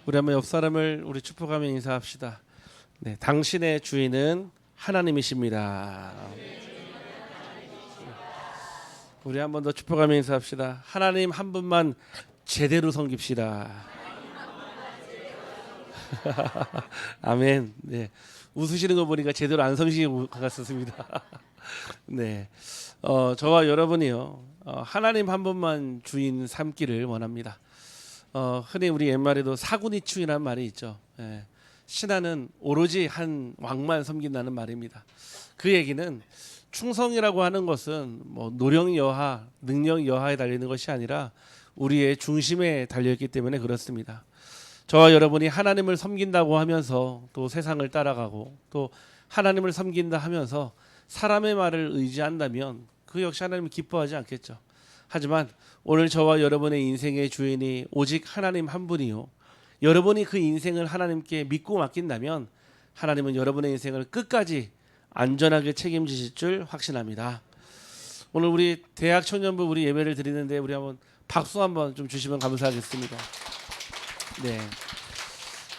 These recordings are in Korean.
우리 한번 옆 사람을 우리 축복하며 인사합시다. 네, 당신의 주인은 하나님이십니다. 우리 한 번 더 축복하며 인사합시다. 하나님 한 분만 제대로 섬깁시다. 아멘. 네, 웃으시는 거 보니까 제대로 안 섬기고 갔었습니다. 네, 저와 여러분이요, 하나님 한 분만 주인 삼기를 원합니다. 흔히 우리 옛말에도 사군이충이라는 말이 있죠. 예, 신하는 오로지 한 왕만 섬긴다는 말입니다. 그 얘기는 충성이라고 하는 것은 뭐 노력 여하, 능력 여하에 달리는 것이 아니라 우리의 중심에 달려있기 때문에 그렇습니다. 저와 여러분이 하나님을 섬긴다고 하면서 또 세상을 따라가고 또 하나님을 섬긴다 하면서 사람의 말을 의지한다면 그 역시 하나님을 기뻐하지 않겠죠. 하지만 오늘 저와 여러분의 인생의 주인이 오직 하나님 한 분이요, 여러분이 그 인생을 하나님께 믿고 맡긴다면 하나님은 여러분의 인생을 끝까지 안전하게 책임지실 줄 확신합니다. 오늘 우리 대학 청년부 우리 예배를 드리는데 우리 한번 박수 한번 좀 주시면 감사하겠습니다. 네,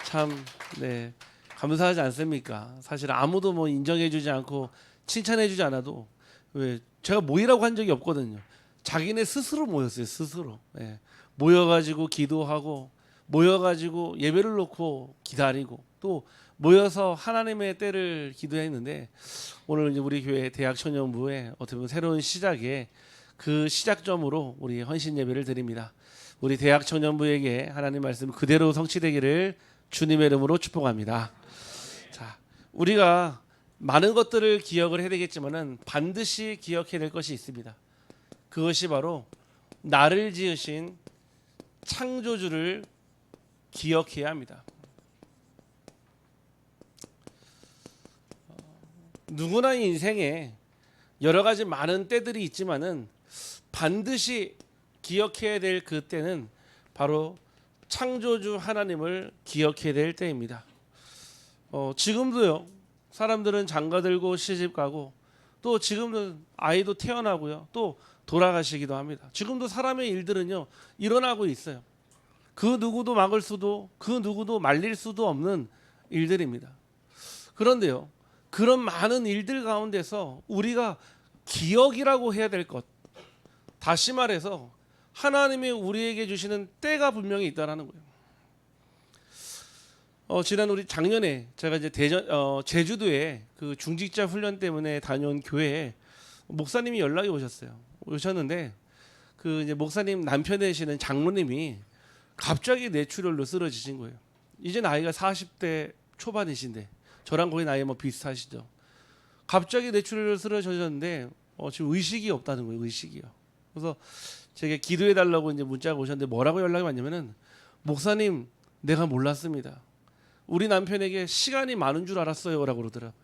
참, 네, 감사하지 않습니까? 사실 아무도 뭐 인정해주지 않고 칭찬해주지 않아도 왜 제가 모이라고 한 적이 없거든요. 자기네 스스로 모였어요. 스스로. 예. 모여가지고 기도하고 모여가지고 예배를 놓고 기다리고 또 모여서 하나님의 때를 기도했는데 오늘 이제 우리 교회 대학 청년부에 어떻게 보면 새로운 시작에 그 시작점으로 우리 헌신 예배를 드립니다. 우리 대학 청년부에게 하나님 말씀 그대로 성취되기를 주님의 이름으로 축복합니다. 자, 우리가 많은 것들을 기억을 해야 되겠지만은 반드시 기억해야 될 것이 있습니다. 그것이 바로 나를 지으신 창조주를 기억해야 합니다. 누구나 인생에 여러 가지 많은 때들이 있지만은 반드시 기억해야 될 그 때는 바로 창조주 하나님을 기억해야 될 때입니다. 지금도요, 사람들은 장가들고 시집가고 또 지금은 아이도 태어나고요, 또 돌아가시기도 합니다. 지금도 사람의 일들은요 일어나고 있어요. 그 누구도 막을 수도 그 누구도 말릴 수도 없는 일들입니다. 그런데요, 그런 많은 일들 가운데서 우리가 기억이라고 해야 될 것, 다시 말해서 하나님이 우리에게 주시는 때가 분명히 있다라는 거예요. 지난 우리 작년에 제가 이제 제주도에 그 중직자 훈련 때문에 다녀온 교회에 목사님이 연락이 오셨는데 그 이제 목사님 남편 되시는 장로님이 갑자기 뇌출혈로 쓰러지신 거예요. 이제 나이가 40대 초반이신데 저랑 거의 나이 뭐 비슷하시죠. 갑자기 뇌출혈로 쓰러졌는데 지금 의식이 없다는 거예요. 의식이요. 그래서 제가 기도해 달라고 이제 문자가 오셨는데 뭐라고 연락이 왔냐면은 목사님, 내가 몰랐습니다. 우리 남편에게 시간이 많은 줄 알았어요라고 그러더라고요.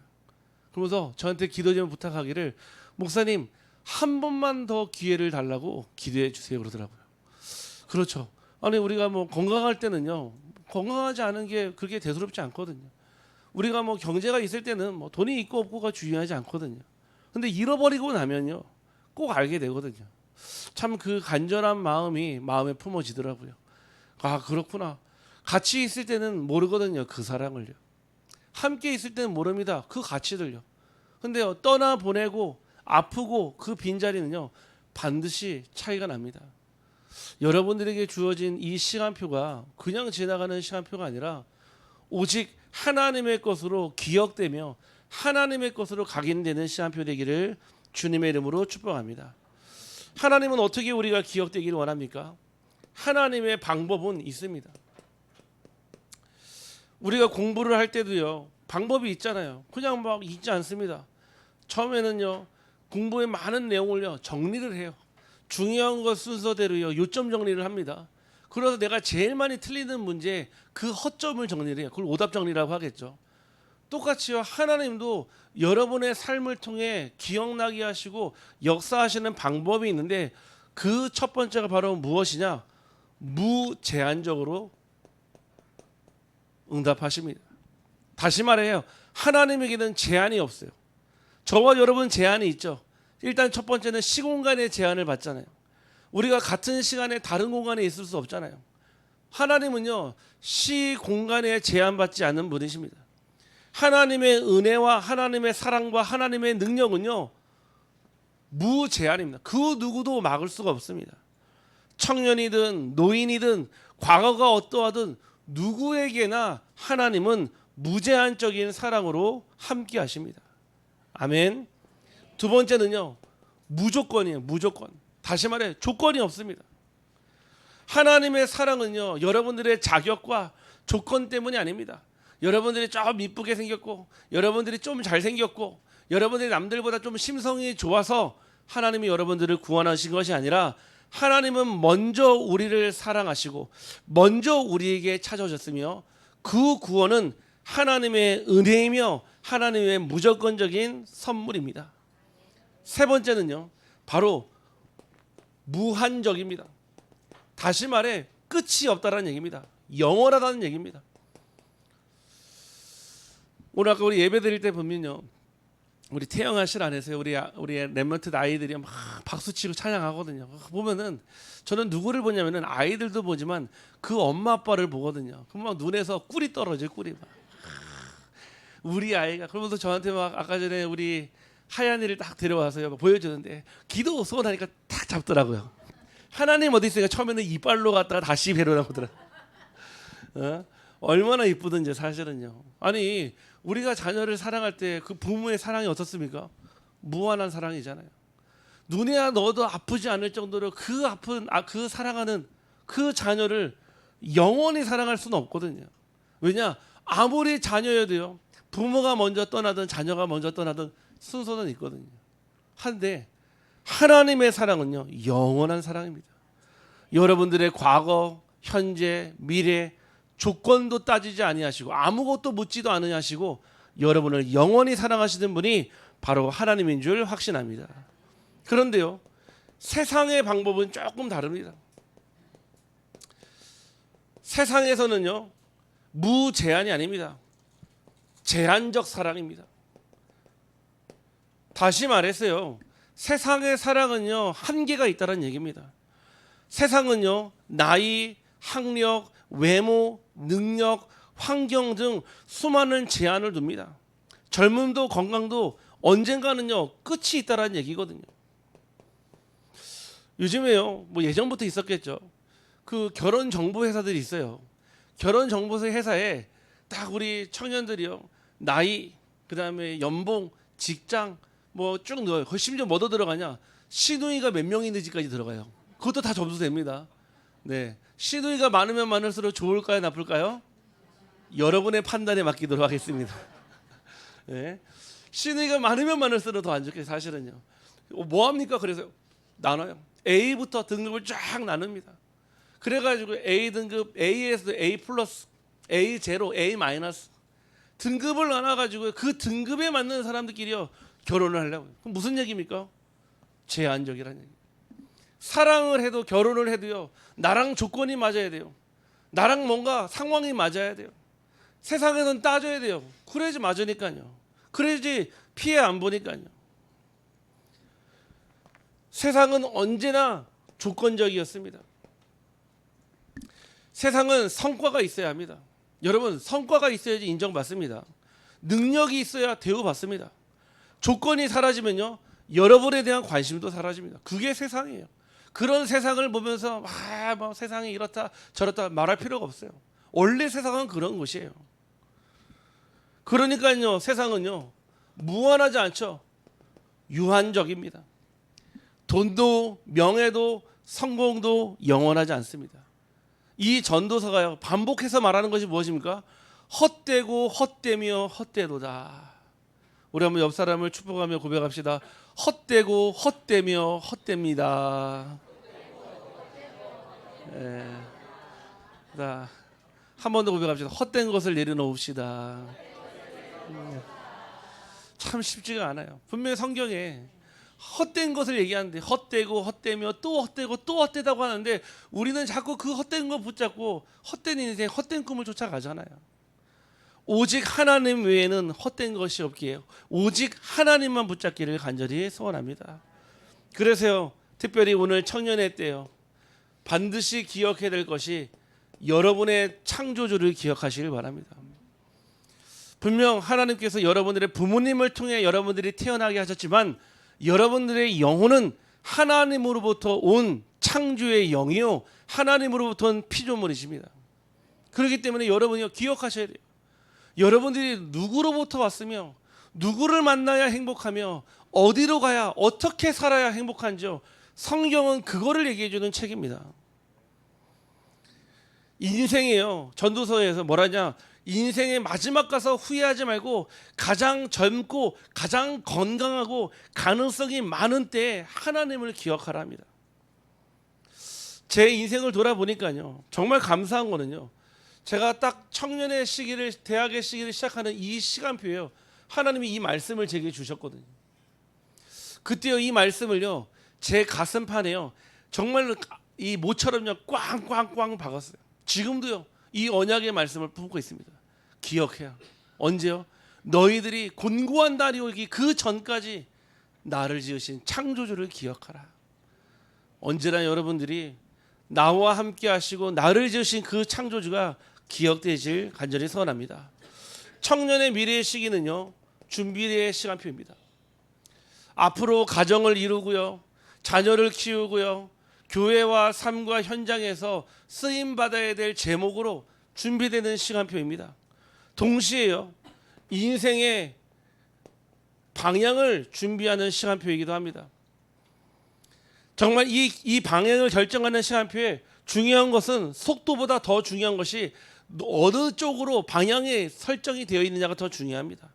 그러면서 저한테 기도 좀 부탁하기를 목사님 한 번만 더 기회를 달라고 기도해 주세요 그러더라고요. 그렇죠. 아니 우리가 뭐 건강할 때는요, 건강하지 않은 게 그렇게 대수롭지 않거든요. 우리가 뭐 경제가 있을 때는 뭐 돈이 있고 없고가 중요하지 않거든요. 근데 잃어버리고 나면요 꼭 알게 되거든요. 참 그 간절한 마음이 마음에 품어지더라고요. 아, 그렇구나. 같이 있을 때는 모르거든요, 그 사랑을요. 함께 있을 때는 모릅니다, 그 가치들요. 근데요, 떠나 보내고 아프고 그 빈자리는요 반드시 차이가 납니다. 여러분들에게 주어진 이 시간표가 그냥 지나가는 시간표가 아니라 오직 하나님의 것으로 기억되며 하나님의 것으로 각인되는 시간표 되기를 주님의 이름으로 축복합니다. 하나님은 어떻게 우리가 기억되기를 원합니까? 하나님의 방법은 있습니다. 우리가 공부를 할 때도요 방법이 있잖아요. 그냥 막 있지 않습니다. 처음에는요 공부의 많은 내용을요 정리를 해요. 중요한 것 순서대로요 요점 정리를 합니다. 그래서 내가 제일 많이 틀리는 문제 그 허점을 정리를 해요. 그걸 오답 정리라고 하겠죠. 똑같이요, 하나님도 여러분의 삶을 통해 기억나게 하시고 역사하시는 방법이 있는데 그 첫 번째가 바로 무엇이냐? 무제한적으로 응답하십니다. 다시 말해요, 하나님에게는 제한이 없어요. 저와 여러분 제한이 있죠. 일단 첫 번째는 시공간의 제한을 받잖아요. 우리가 같은 시간에 다른 공간에 있을 수 없잖아요. 하나님은요 시 공간에 제한받지 않는 분이십니다. 하나님의 은혜와 하나님의 사랑과 하나님의 능력은요 무제한입니다. 그 누구도 막을 수가 없습니다. 청년이든 노인이든 과거가 어떠하든 누구에게나 하나님은 무제한적인 사랑으로 함께 하십니다. 아멘. 두 번째는요 무조건이에요. 무조건. 다시 말해 조건이 없습니다. 하나님의 사랑은요 여러분들의 자격과 조건 때문이 아닙니다. 여러분들이 좀 이쁘게 생겼고 여러분들이 좀 잘생겼고 여러분들이 남들보다 좀 심성이 좋아서 하나님이 여러분들을 구원하신 것이 아니라 하나님은 먼저 우리를 사랑하시고 먼저 우리에게 찾아오셨으며 그 구원은 하나님의 은혜이며 하나님의 무조건적인 선물입니다. 세 번째는요 바로 무한적입니다. 다시 말해 끝이 없다라는 얘기입니다. 영원하다는 얘기입니다. 오늘 아까 우리 예배 드릴 때 보면요 우리 태영아실 안에서 우리 렘넌트 아이들이 막 박수치고 찬양하거든요. 보면은 저는 누구를 보냐면은 아이들도 보지만 그 엄마 아빠를 보거든요. 그럼 막 눈에서 꿀이 떨어져요. 꿀이 막. 우리 아이가 그러면서 저한테 막 아까 전에 우리 하얀이를 딱 데려와서요 보여주는데 기도 소원하니까 딱 잡더라고요. 하나님 어디 있으니까 처음에는 이빨로 갔다가 다시 배로 나오더라. 얼마나 이쁘든지 사실은요. 아니 우리가 자녀를 사랑할 때 그 부모의 사랑이 어떻습니까? 무한한 사랑이잖아요. 눈에야 넣어도 아프지 않을 정도로 그 아픈 그 사랑하는 그 자녀를 영원히 사랑할 수는 없거든요. 왜냐? 아무리 자녀여도요. 부모가 먼저 떠나든 자녀가 먼저 떠나든 순서는 있거든요. 한데 하나님의 사랑은요. 영원한 사랑입니다. 여러분들의 과거, 현재, 미래 조건도 따지지 아니하시고 아무것도 묻지도 않으시고 여러분을 영원히 사랑하시는 분이 바로 하나님인 줄 확신합니다. 그런데요. 세상의 방법은 조금 다릅니다. 세상에서는요. 무제한이 아닙니다. 제한적 사랑입니다. 다시 말해서요. 세상의 사랑은요. 한계가 있다는 얘기입니다. 세상은요. 나이, 학력, 외모, 능력, 환경 등 수많은 제한을 둡니다. 젊음도 건강도 언젠가는요. 끝이 있다는 얘기거든요. 요즘에요. 뭐 예전부터 있었겠죠. 그 결혼 정보 회사들이 있어요. 결혼 정보 회사에 딱 우리 청년들이요. 나이, 그다음에 연봉, 직장 뭐 쭉 넣어요. 심지어 뭐도 들어가냐? 시누이가 몇 명 있는지까지 들어가요. 그것도 다 점수됩니다. 네. 시누이가 많으면 많을수록 좋을까요, 나쁠까요? 여러분의 판단에 맡기도록 하겠습니다. 네. 시누이가 많으면 많을수록 더 안 좋게 사실은요. 뭐 합니까? 그래서 나눠요. A부터 등급을 쫙 나눕니다. 그래가지고 A 등급, A에서 A 플러스, A 제로, A 마이너스 등급을 나눠가지고 그 등급에 맞는 사람들끼리요 결혼을 하려고. 그럼 무슨 얘기입니까? 제한적이라는 얘기. 사랑을 해도 결혼을 해도요 나랑 조건이 맞아야 돼요. 나랑 뭔가 상황이 맞아야 돼요. 세상에선 따져야 돼요. 그래야지 맞으니까요. 그래야지 피해 안 보니까요. 세상은 언제나 조건적이었습니다. 세상은 성과가 있어야 합니다. 여러분 성과가 있어야지 인정받습니다. 능력이 있어야 대우받습니다. 조건이 사라지면요 여러분에 대한 관심도 사라집니다. 그게 세상이에요. 그런 세상을 보면서 뭐 세상이 이렇다 저렇다 말할 필요가 없어요. 원래 세상은 그런 곳이에요. 그러니까요 세상은요 무한하지 않죠. 유한적입니다. 돈도 명예도 성공도 영원하지 않습니다. 이 전도서가요 반복해서 말하는 것이 무엇입니까? 헛되고 헛되며 헛되도다. 우리 한번 옆 사람을 축복하며 고백합시다. 헛되고 헛되며 헛됩니다. 자, 한 번 더 고백합시다. 헛된 것을 내려놓읍시다. 참 쉽지가 않아요. 분명히 성경에 헛된 것을 얘기하는데 헛되고 헛되며 또 헛되고 또 헛되다고 하는데 우리는 자꾸 그 헛된 거 붙잡고 헛된 인생, 헛된 꿈을 쫓아가잖아요. 오직 하나님 외에는 헛된 것이 없기에 오직 하나님만 붙잡기를 간절히 소원합니다. 그래서요 특별히 오늘 청년회 때요 반드시 기억해야 될 것이 여러분의 창조주를 기억하시길 바랍니다. 분명 하나님께서 여러분들의 부모님을 통해 여러분들이 태어나게 하셨지만 여러분들의 영혼은 하나님으로부터 온 창조의 영이요 하나님으로부터 온 피조물이십니다. 그렇기 때문에 여러분이 기억하셔야 돼요. 여러분들이 누구로부터 왔으며 누구를 만나야 행복하며 어디로 가야 어떻게 살아야 행복한지요. 성경은 그거를 얘기해 주는 책입니다. 인생이에요. 전도서에서 뭐라냐? 인생의 마지막 가서 후회하지 말고 가장 젊고 가장 건강하고 가능성이 많은 때에 하나님을 기억하랍니다. 제 인생을 돌아보니까요. 정말 감사한 거는요. 제가 딱 청년의 시기를 대학의 시기를 시작하는 이 시간표예요. 하나님이 이 말씀을 제게 주셨거든요. 그때요 이 말씀을요 제 가슴판에요 정말 이 모처럼요 꽝꽝꽝 박았어요. 지금도요 이 언약의 말씀을 품고 있습니다. 기억해야. 언제요? 너희들이 곤고한 날이 오기 그 전까지 나를 지으신 창조주를 기억하라. 언제나 여러분들이 나와 함께 하시고 나를 지으신 그 창조주가 기억되길 간절히 소원합니다. 청년의 미래의 시기는요 준비의 시간표입니다. 앞으로 가정을 이루고요 자녀를 키우고요 교회와 삶과 현장에서 쓰임받아야 될 제목으로 준비되는 시간표입니다. 동시에요 인생의 방향을 준비하는 시간표이기도 합니다. 정말 이 방향을 결정하는 시간표에 중요한 것은 속도보다 더 중요한 것이 어느 쪽으로 방향이 설정이 되어 있느냐가 더 중요합니다.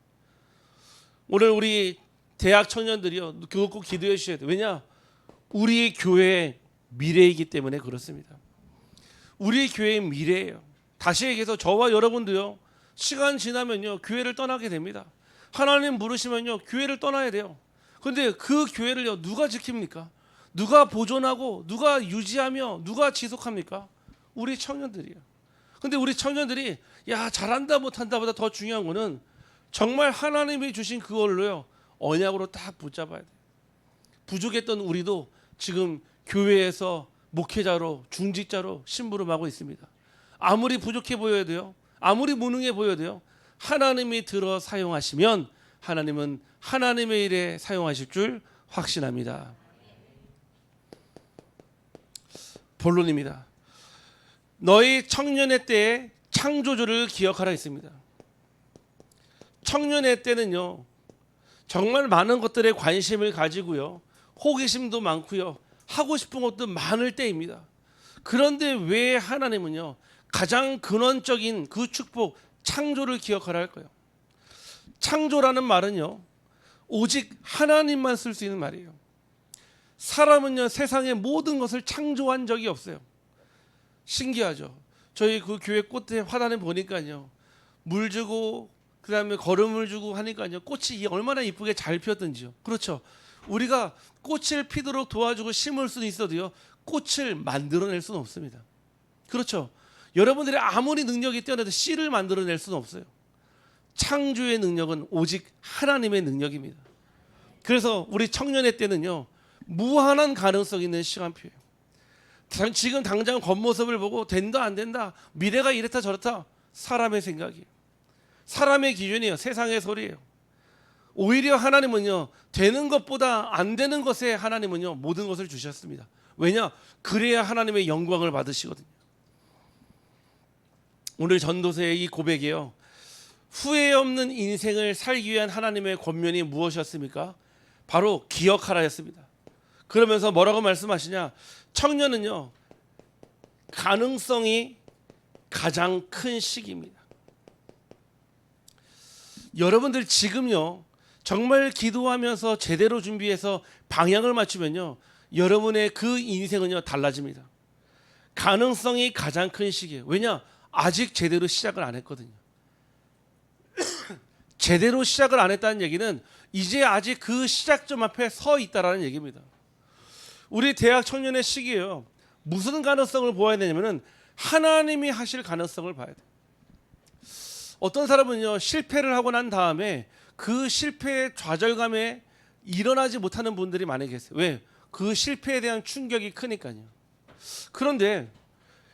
오늘 우리 대학 청년들이요 그거 꼭 기도해 주셔야 돼요. 왜냐? 우리 교회의 미래이기 때문에 그렇습니다. 우리 교회의 미래예요. 다시 얘기해서 저와 여러분도요 시간 지나면요 교회를 떠나게 됩니다. 하나님 부르시면요 교회를 떠나야 돼요. 그런데 그 교회를요 누가 지킵니까? 누가 보존하고 누가 유지하며 누가 지속합니까? 우리 청년들이요. 근데 우리 청년들이 야 잘한다 못한다 보다 더 중요한 거는 정말 하나님이 주신 그걸로요 언약으로 딱 붙잡아야 돼요. 부족했던 우리도 지금 교회에서 목회자로 중직자로 심부름하고 있습니다. 아무리 부족해 보여야 돼요. 아무리 무능해 보여야 돼요. 하나님이 들어 사용하시면 하나님은 하나님의 일에 사용하실 줄 확신합니다. 본론입니다. 너희 청년의 때에 창조주를 기억하라 했습니다. 청년의 때는요 정말 많은 것들에 관심을 가지고요 호기심도 많고요 하고 싶은 것도 많을 때입니다. 그런데 왜 하나님은요 가장 근원적인 그 축복 창조를 기억하라 할까요? 창조라는 말은요 오직 하나님만 쓸 수 있는 말이에요. 사람은요 세상의 모든 것을 창조한 적이 없어요. 신기하죠. 저희 그 교회 꽃에 화단에 보니까요 물 주고 그다음에 거름을 주고 하니까요 꽃이 얼마나 이쁘게 잘 피었던지요. 그렇죠. 우리가 꽃을 피도록 도와주고 심을 수는 있어도요 꽃을 만들어낼 수는 없습니다. 그렇죠. 여러분들이 아무리 능력이 뛰어나도 씨를 만들어낼 수는 없어요. 창조의 능력은 오직 하나님의 능력입니다. 그래서 우리 청년의 때는요 무한한 가능성 있는 시간표예요. 지금 당장 겉모습을 보고 된다 안 된다 미래가 이렇다 저렇다 사람의 생각이에요. 사람의 기준이에요. 세상의 소리예요. 오히려 하나님은요 되는 것보다 안 되는 것에 하나님은요 모든 것을 주셨습니다. 왜냐? 그래야 하나님의 영광을 받으시거든요. 오늘 전도서의 이 고백이요 후회 없는 인생을 살기 위한 하나님의 권면이 무엇이었습니까? 바로 기억하라였습니다. 그러면서 뭐라고 말씀하시냐? 청년은요 가능성이 가장 큰 시기입니다. 여러분들 지금요 정말 기도하면서 제대로 준비해서 방향을 맞추면요 여러분의 그 인생은요 달라집니다. 가능성이 가장 큰 시기예요. 왜냐? 아직 제대로 시작을 안 했거든요. 제대로 시작을 안 했다는 얘기는 이제 아직 그 시작점 앞에 서 있다라는 얘기입니다. 우리 대학 청년의 시기예요. 무슨 가능성을 보아야 되냐면은 하나님이 하실 가능성을 봐야 돼요. 어떤 사람은요 실패를 하고 난 다음에 그 실패의 좌절감에 일어나지 못하는 분들이 많이 계세요. 왜? 그 실패에 대한 충격이 크니까요. 그런데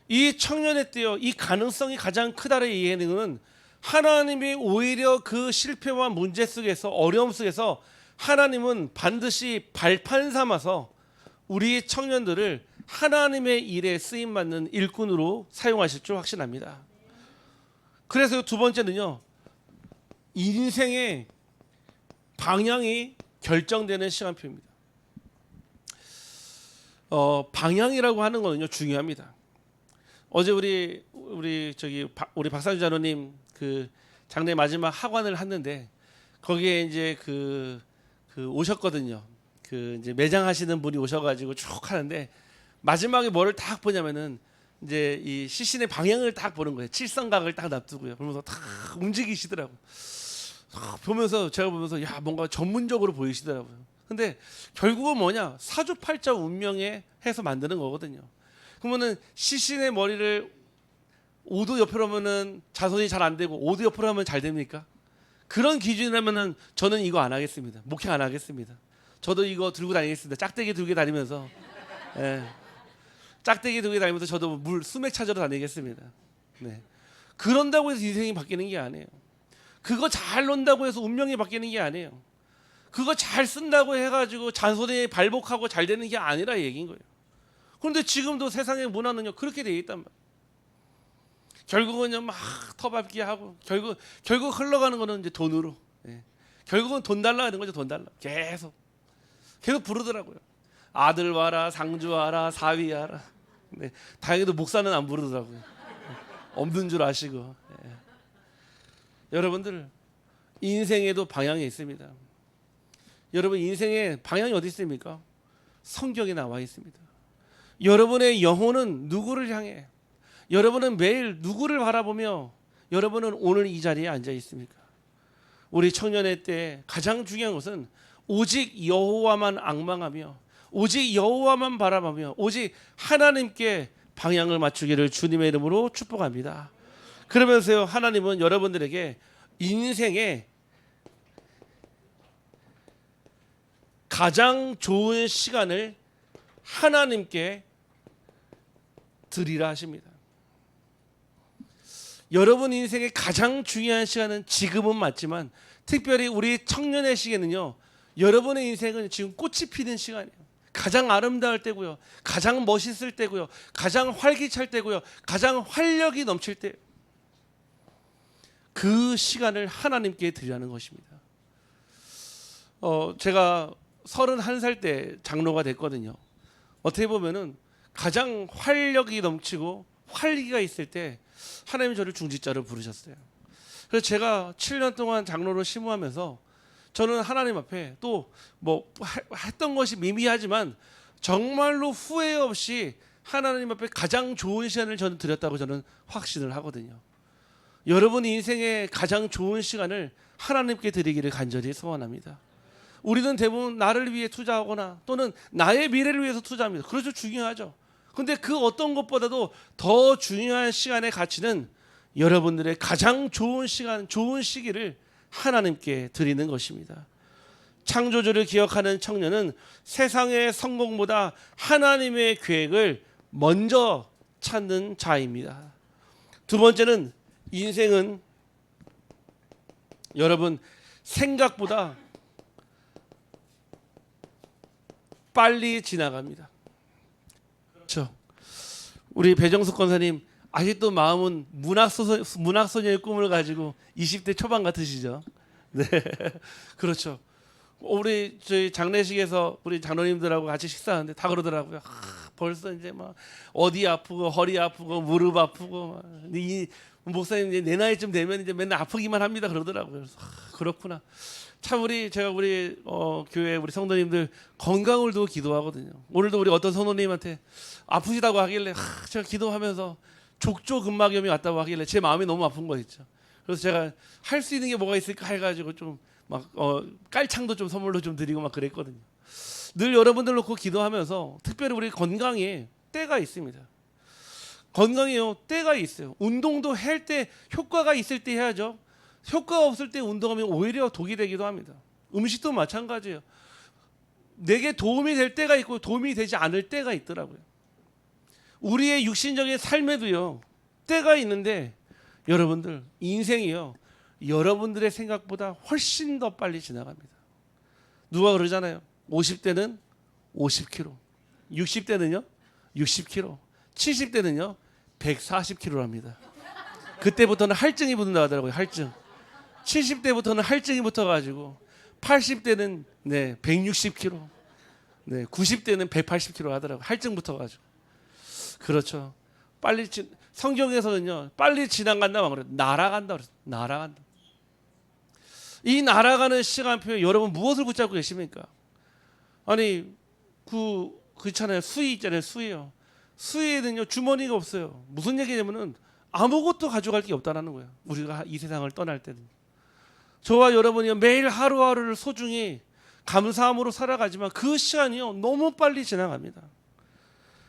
이 청년의 때요, 이 가능성이 가장 크다를 이해하는 것은 하나님이 오히려 그 실패와 문제 속에서, 어려움 속에서 하나님은 반드시 발판 삼아서 우리 청년들을 하나님의 일에 쓰임 받는 일꾼으로 사용하실 줄 확신합니다. 그래서 두 번째는요, 인생의 방향이 결정되는 시간표입니다. 방향이라고 하는 거는요 중요합니다. 어제 우리 박상주 장로님 그 장례 마지막 학관을 했는데 거기에 이제 그 오셨거든요. 그 이제 매장하시는 분이 오셔가지고 쭉 하는데 마지막에 뭐를 딱 보냐면은 이제 이 시신의 방향을 딱 보는 거예요. 칠성각을 딱 놔두고요. 그러면서 딱 움직이시더라고. 보면서 제가 보면서 야 뭔가 전문적으로 보이시더라고요. 근데 결국은 뭐냐, 사주팔자 운명에 해서 만드는 거거든요. 그러면은 시신의 머리를 5도 옆으로 하면은 자손이 잘 안 되고 5도 옆으로 하면 잘 됩니까? 그런 기준이라면은 저는 이거 안 하겠습니다. 목회 안 하겠습니다. 저도 이거 들고 다니겠습니다. 짝대기 들고 다니면서, 예. 짝대기 들고 다니면서 저도 수맥 찾으러 다니겠습니다. 네. 그런다고 해서 인생이 바뀌는 게 아니에요. 그거 잘 논다고 해서 운명이 바뀌는 게 아니에요. 그거 잘 쓴다고 해가지고 자손이 발복하고 잘 되는 게 아니라 얘기인 거예요. 그런데 지금도 세상의 문화는요 그렇게 돼 있단 말이에요. 결국은요 막 터밟기 하고 결국 흘러가는 거는 이제 돈으로. 예. 결국은 돈 달라 하는 거죠. 돈 달라. 계속 부르더라고요. 아들 와라, 상주 와라, 사위 와라. 네. 다행히도 목사는 안 부르더라고요. 없는 줄 아시고. 예. 여러분들 인생에도 방향이 있습니다. 여러분 인생의 방향이 어디 있습니까? 성경에 나와 있습니다. 여러분의 영혼은 누구를 향해? 여러분은 매일 누구를 바라보며 여러분은 오늘 이 자리에 앉아 있습니까? 우리 청년의 때 가장 중요한 것은 오직 여호와만 앙망하며 오직 여호와만 바라보며 오직 하나님께 방향을 맞추기를 주님의 이름으로 축복합니다. 그러면서요 하나님은 여러분들에게 인생의 가장 좋은 시간을 하나님께 드리라 하십니다. 여러분 인생의 가장 중요한 시간은 지금은 맞지만 특별히 우리 청년의 시기에는요 여러분의 인생은 지금 꽃이 피는 시간이에요. 가장 아름다울 때고요, 가장 멋있을 때고요, 가장 활기찰 때고요, 가장 활력이 넘칠 때, 그 시간을 하나님께 드리라는 것입니다. 제가 31살 때 장로가 됐거든요. 어떻게 보면은 가장 활력이 넘치고 활기가 있을 때 하나님이 저를 중직자로 부르셨어요. 그래서 제가 7년 동안 장로로 심무하면서 저는 하나님 앞에 또 뭐 했던 것이 미미하지만 정말로 후회 없이 하나님 앞에 가장 좋은 시간을 저는 드렸다고 저는 확신을 하거든요. 여러분 인생의 가장 좋은 시간을 하나님께 드리기를 간절히 소원합니다. 우리는 대부분 나를 위해 투자하거나 또는 나의 미래를 위해서 투자합니다. 그렇죠, 중요하죠. 근데 그 어떤 것보다도 더 중요한 시간의 가치는 여러분들의 가장 좋은 시간, 좋은 시기를 하나님께 드리는 것입니다. 창조주를 기억하는 청년은 세상의 성공보다 하나님의 계획을 먼저 찾는 자입니다. 두 번째는 인생은 여러분 생각보다 빨리 지나갑니다. 그렇죠. 우리 배정숙 권사님 아직도 마음은 문학소녀의 꿈을 가지고 20대 초반 같으시죠? 네, 그렇죠. 우리 저희 장례식에서 우리 장로님들하고 같이 식사하는데 다 그러더라고요. 벌써 이제 막 어디 아프고 허리 아프고 무릎 아프고 이 목사님 이제 내 나이쯤 되면 이제 맨날 아프기만 합니다 그러더라고요. 그래서 그렇구나. 참 제가 우리 교회 우리 성도님들 건강을 두고 기도하거든요. 오늘도 우리 어떤 성도님한테 아프시다고 하길래 제가 기도하면서 족저근막염이 왔다고 하길래 제 마음이 너무 아픈 거 있죠. 그래서 제가 할 수 있는 게 뭐가 있을까 해가지고 좀 막 깔창도 좀 선물로 좀 드리고 막 그랬거든요. 늘 여러분들 놓고 기도하면서 특별히 우리 건강에 때가 있습니다. 건강에요 때가 있어요. 운동도 할 때 효과가 있을 때 해야죠. 효과가 없을 때 운동하면 오히려 독이 되기도 합니다. 음식도 마찬가지예요. 내게 도움이 될 때가 있고 도움이 되지 않을 때가 있더라고요. 우리의 육신적인 삶에도요 때가 있는데 여러분들 인생이요 여러분들의 생각보다 훨씬 더 빨리 지나갑니다. 누가 그러잖아요. 50대는 50km, 60대는요 60km, 70대는요 140km랍니다. 그때부터는 할증이 붙는다 하더라고요. 할증. 70대부터는 할증이 붙어가지고 80대는 160km, 90대는 180km 하더라고요. 할증 붙어가지고. 그렇죠. 빨리 성경에서는요 빨리 지나간다고 그래요. 날아간다 그래요. 날아간다. 이 날아가는 시간표에 여러분 무엇을 붙잡고 계십니까? 아니 그렇잖아요. 수의 있잖아요. 수의요. 수의에는요 주머니가 없어요. 무슨 얘기냐면은 아무것도 가져갈 게 없다라는 거예요. 우리가 이 세상을 떠날 때는. 저와 여러분이 매일 하루하루를 소중히 감사함으로 살아가지만 그 시간이요 너무 빨리 지나갑니다.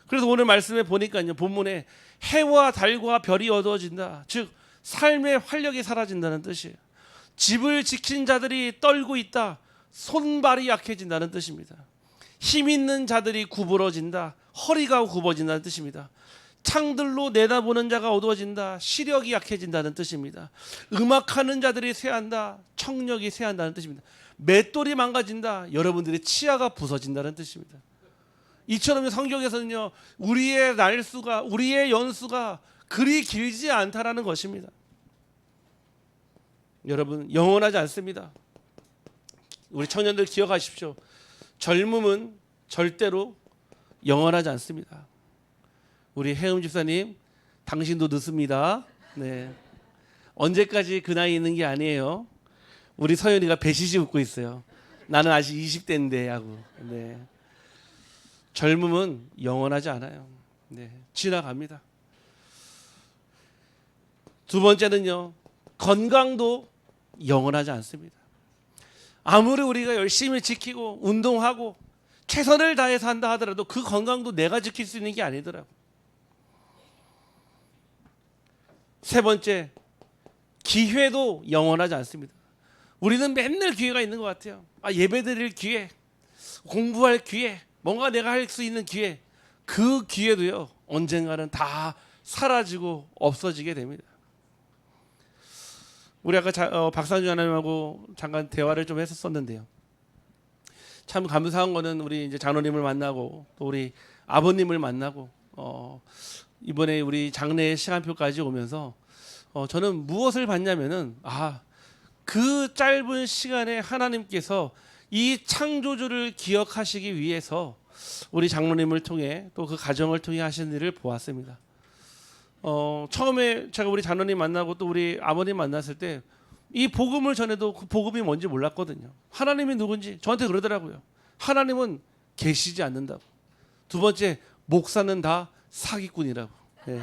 그래서 오늘 말씀에 보니까요 본문에 해와 달과 별이 어두워진다. 즉 삶의 활력이 사라진다는 뜻이에요. 집을 지킨 자들이 떨고 있다. 손발이 약해진다는 뜻입니다. 힘 있는 자들이 구부러진다. 허리가 굽어진다는 뜻입니다. 창들로 내다보는 자가 어두워진다. 시력이 약해진다는 뜻입니다. 음악하는 자들이 쇠한다. 청력이 쇠한다는 뜻입니다. 맷돌이 망가진다. 여러분들의 치아가 부서진다는 뜻입니다. 이처럼 성경에서는요 우리의 날수가 우리의 연수가 그리 길지 않다라는 것입니다. 여러분 영원하지 않습니다. 우리 청년들 기억하십시오. 젊음은 절대로 영원하지 않습니다. 우리 해음 집사님 당신도 늦습니다. 네. 언제까지 그 나이 있는 게 아니에요. 우리 서연이가 배시시 웃고 있어요. 나는 아직 20대인데 하고. 네. 젊음은 영원하지 않아요. 네. 지나갑니다. 두 번째는요. 건강도 영원하지 않습니다. 아무리 우리가 열심히 지키고 운동하고 최선을 다해서 한다 하더라도 그 건강도 내가 지킬 수 있는 게 아니더라고. 세 번째, 기회도 영원하지 않습니다. 우리는 맨날 기회가 있는 것 같아요. 예배드릴 기회, 공부할 기회, 뭔가 내가 할 수 있는 기회, 그 기회도요 언젠가는 다 사라지고 없어지게 됩니다. 우리 아까 박상준 하나님하고 잠깐 대화를 좀 했었는데요. 참 감사한 거는 우리 이제 장로님을 만나고 또 우리 아버님을 만나고 이번에 우리 장례 시간표까지 오면서 저는 무엇을 봤냐면은 그 짧은 시간에 하나님께서 이 창조주를 기억하시기 위해서 우리 장로님을 통해 또 그 가정을 통해 하신 일을 보았습니다. 처음에 제가 우리 장로님 만나고 또 우리 아버님 만났을 때 이 복음을 전해도 그 복음이 뭔지 몰랐거든요. 하나님이 누군지 저한테 그러더라고요. 하나님은 계시지 않는다고. 두 번째, 목사는 다 사기꾼이라고. 네.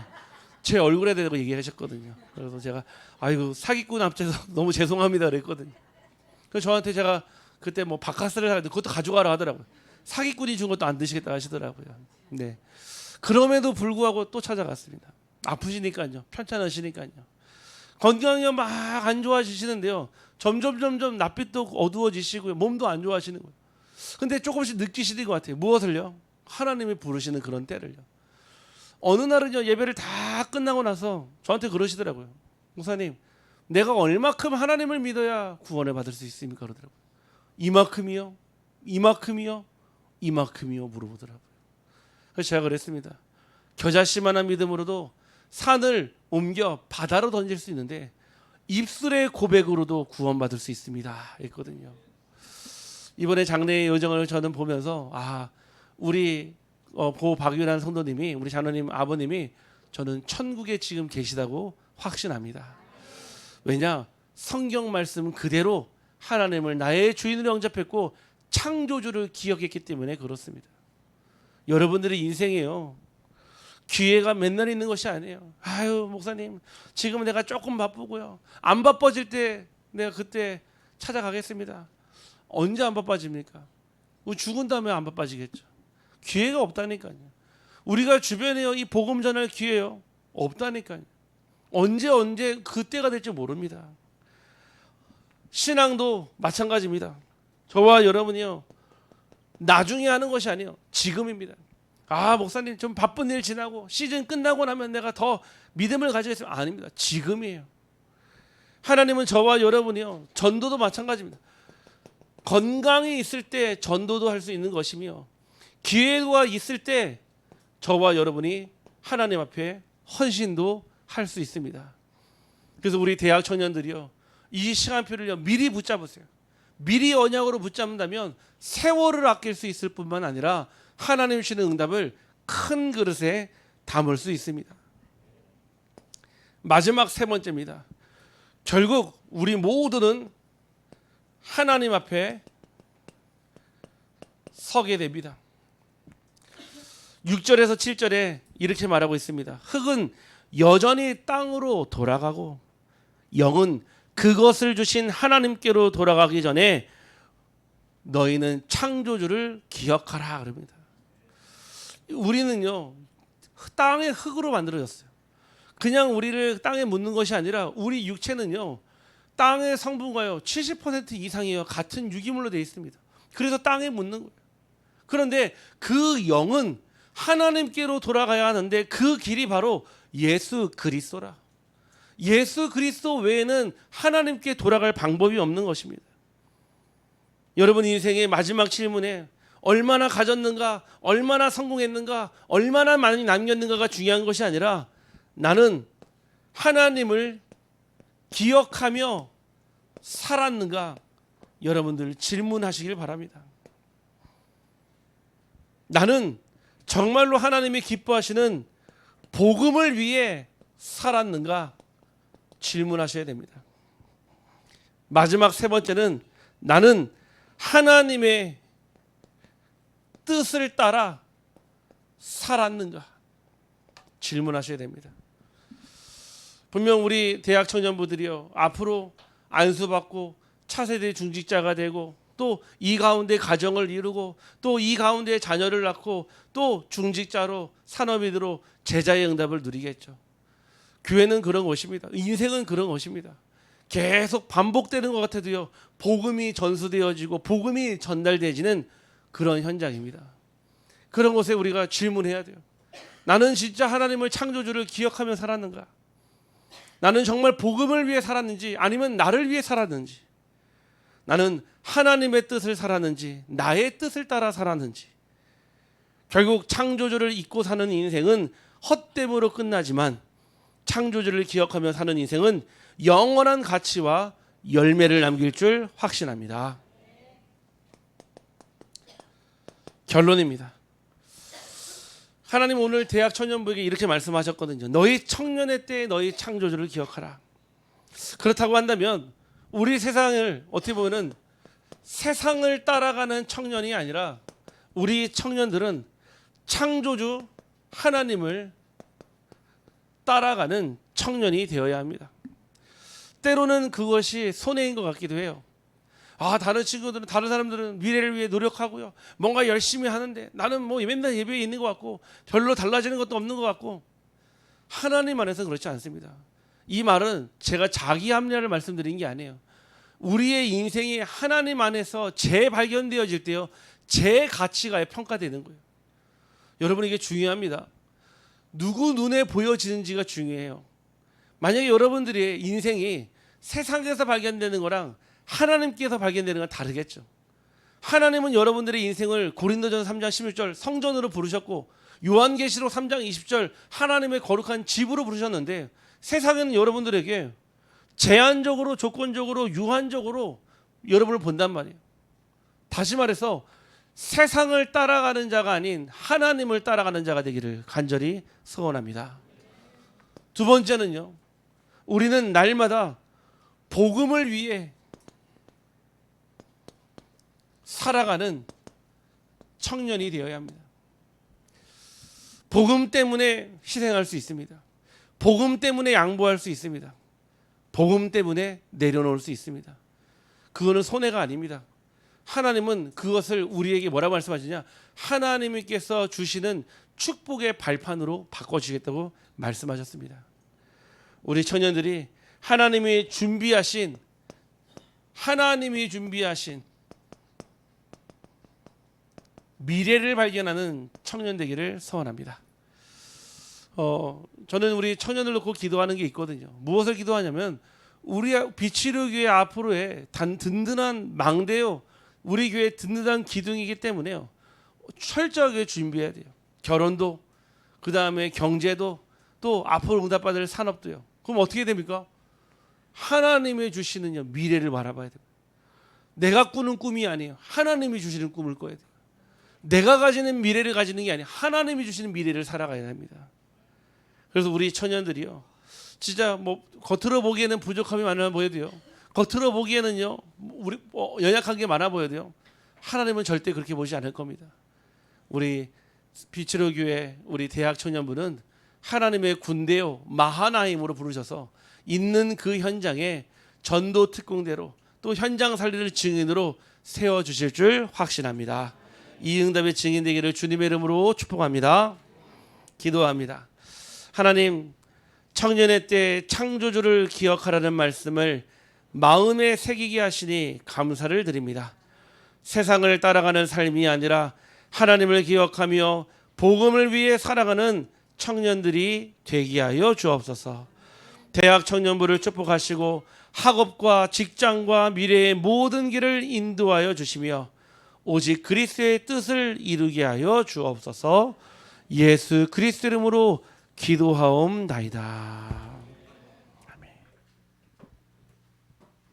제 얼굴에 대고 얘기하셨거든요. 그래서 제가 아이고 사기꾼 앞에서 너무 죄송합니다 그랬거든요. 그래서 저한테 제가 그때 뭐 바카스를 하는데 그것도 가져가라 하더라고요. 사기꾼이 준 것도 안 드시겠다 하시더라고요. 네. 그럼에도 불구하고 또 찾아갔습니다. 아프시니까요. 편찮으시니까요. 건강이 막 안 좋아지시는데요. 점점 낯빛도 어두워지시고요. 몸도 안 좋아지는 거예요. 근데 조금씩 느끼시는 것 같아요. 무엇을요? 하나님이 부르시는 그런 때를요. 어느 날은요 예배를 다 끝나고 나서 저한테 그러시더라고요. 목사님, 내가 얼마큼 하나님을 믿어야 구원을 받을 수 있습니까? 그러더라고요. 이만큼이요? 이만큼이요? 이만큼이요? 물어보더라고요. 그래서 제가 그랬습니다. 겨자씨만한 믿음으로도 산을 옮겨 바다로 던질 수 있는데 입술의 고백으로도 구원받을 수 있습니다. 했거든요. 이번에 장례의 여정을 저는 보면서 우리 고 박윤환 성도님이 우리 장로님 아버님이 저는 천국에 지금 계시다고 확신합니다. 왜냐? 성경 말씀 그대로 하나님을 나의 주인으로 영접했고 창조주를 기억했기 때문에 그렇습니다. 여러분들의 인생이에요. 기회가 맨날 있는 것이 아니에요. 목사님 지금 내가 조금 바쁘고요. 안 바빠질 때 내가 그때 찾아가겠습니다. 언제 안 바빠집니까? 죽은 다음에 안 바빠지겠죠. 기회가 없다니까요. 우리가 주변에 이 복음 전할 기회요 없다니까요. 언제 그때가 될지 모릅니다. 신앙도 마찬가지입니다. 저와 여러분이요 나중에 하는 것이 아니에요. 지금입니다. 목사님 좀 바쁜 일 지나고 시즌 끝나고 나면 내가 더 믿음을 가지겠습니다. 아닙니다. 지금이에요. 하나님은 저와 여러분이요, 전도도 마찬가지입니다. 건강이 있을 때 전도도 할 수 있는 것이며, 기회가 있을 때 저와 여러분이 하나님 앞에 헌신도 할 수 있습니다. 그래서 우리 대학 청년들이요, 이 시간표를요 미리 붙잡으세요. 미리 언약으로 붙잡는다면 세월을 아낄 수 있을 뿐만 아니라 하나님 주시는 응답을 큰 그릇에 담을 수 있습니다. 마지막 세 번째입니다. 결국 우리 모두는 하나님 앞에 서게 됩니다. 6절에서 7절에 이렇게 말하고 있습니다. 흙은 여전히 땅으로 돌아가고 영은 그것을 주신 하나님께로 돌아가기 전에 너희는 창조주를 기억하라 그럽니다. 우리는요 땅의 흙으로 만들어졌어요. 그냥 우리를 땅에 묻는 것이 아니라 우리 육체는요 땅의 성분과요 70% 이상이요 같은 유기물로 되어 있습니다. 그래서 땅에 묻는 거예요. 그런데 그 영은 하나님께로 돌아가야 하는데 그 길이 바로 예수 그리스도라. 예수 그리스도 외에는 하나님께 돌아갈 방법이 없는 것입니다. 여러분 인생의 마지막 질문에 얼마나 가졌는가, 얼마나 성공했는가, 얼마나 많이 남겼는가가 중요한 것이 아니라 나는 하나님을 기억하며 살았는가, 여러분들 질문하시길 바랍니다. 나는 정말로 하나님이 기뻐하시는 복음을 위해 살았는가 질문하셔야 됩니다. 마지막 세 번째는 나는 하나님의 뜻을 따라 살았는가 질문하셔야 됩니다. 분명 우리 대학 청년부들이요 앞으로 안수받고 차세대 중직자가 되고 또 이 가운데 가정을 이루고 또 이 가운데 자녀를 낳고 또 중직자로 산업인으로 제자의 응답을 누리겠죠. 교회는 그런 것입니다. 인생은 그런 것입니다. 계속 반복되는 것 같아도요 복음이 전수되어지고 복음이 전달되지는 그런 현장입니다. 그런 것에 우리가 질문해야 돼요. 나는 진짜 하나님을 창조주를 기억하며 살았는가? 나는 정말 복음을 위해 살았는지 아니면 나를 위해 살았는지, 나는 하나님의 뜻을 살았는지 나의 뜻을 따라 살았는지. 결국 창조주를 잊고 사는 인생은 헛됨으로 끝나지만 창조주를 기억하며 사는 인생은 영원한 가치와 열매를 남길 줄 확신합니다. 결론입니다. 하나님 오늘 대학 청년부에게 이렇게 말씀하셨거든요. 너희 청년의 때에 너희 창조주를 기억하라. 그렇다고 한다면 우리 세상을 어떻게 보면 세상을 따라가는 청년이 아니라 우리 청년들은 창조주 하나님을 따라가는 청년이 되어야 합니다. 때로는 그것이 손해인 것 같기도 해요. 다른 친구들은, 다른 사람들은 미래를 위해 노력하고요 뭔가 열심히 하는데 나는 뭐 맨날 예배에 있는 것 같고 별로 달라지는 것도 없는 것 같고, 하나님 안에서 그렇지 않습니다. 이 말은 제가 자기 합리화를 말씀드린 게 아니에요. 우리의 인생이 하나님 안에서 재발견되어질 때요 제 가치가 평가되는 거예요. 여러분 이게 중요합니다. 누구 눈에 보여지는지가 중요해요. 만약에 여러분들의 인생이 세상에서 발견되는 거랑 하나님께서 발견되는 건 다르겠죠. 하나님은 여러분들의 인생을 고린도전서 3장 16절 성전으로 부르셨고 요한계시록 3장 20절 하나님의 거룩한 집으로 부르셨는데, 세상에는 여러분들에게 제한적으로 조건적으로 유한적으로 여러분을 본단 말이에요. 다시 말해서 세상을 따라가는 자가 아닌 하나님을 따라가는 자가 되기를 간절히 소원합니다. 두 번째는요, 우리는 날마다 복음을 위해 살아가는 청년이 되어야 합니다. 복음 때문에 희생할 수 있습니다. 복음 때문에 양보할 수 있습니다. 복음 때문에 내려놓을 수 있습니다. 그거는 손해가 아닙니다. 하나님은 그것을 우리에게 뭐라고 말씀하시냐, 하나님께서 주시는 축복의 발판으로 바꿔주겠다고 말씀하셨습니다. 우리 청년들이 하나님이 준비하신 미래를 발견하는 청년 되기를 소원합니다. 저는 우리 청년을 놓고 기도하는 게 있거든요. 무엇을 기도하냐면 우리 비치료 교회 앞으로의 든든한 망대요, 우리 교회 든든한 기둥이기 때문에요. 철저하게 준비해야 돼요. 결혼도, 그 다음에 경제도, 또 앞으로 응답받을 산업도요. 그럼 어떻게 됩니까? 하나님이 주시는 미래를 바라봐야 돼요. 내가 꾸는 꿈이 아니에요. 하나님이 주시는 꿈을 꿔야 돼요. 내가 가지는 미래를 가지는 게 아니에요. 하나님이 주시는 미래를 살아가야 합니다. 그래서 우리 청년들이요, 진짜 뭐 겉으로 보기에는 부족함이 많아 보여도요, 겉으로 보기에는요 우리 연약한 게 많아 보여도요, 하나님은 절대 그렇게 보지 않을 겁니다. 우리 비치로 교회 우리 대학 청년부는 하나님의 군대요 마하나임으로 부르셔서 있는 그 현장에 전도 특공대로 또 현장 살리를 증인으로 세워주실 줄 확신합니다. 이 응답의 증인 되기를 주님의 이름으로 축복합니다. 기도합니다. 하나님, 청년의 때 창조주를 기억하라는 말씀을 마음에 새기게 하시니 감사를 드립니다. 세상을 따라가는 삶이 아니라 하나님을 기억하며 복음을 위해 살아가는 청년들이 되게 하여 주옵소서. 대학 청년부를 축복하시고 학업과 직장과 미래의 모든 길을 인도하여 주시며 오직 그리스도의 뜻을 이루게 하여 주옵소서. 예수 그리스도 이름으로 기도하옵나이다.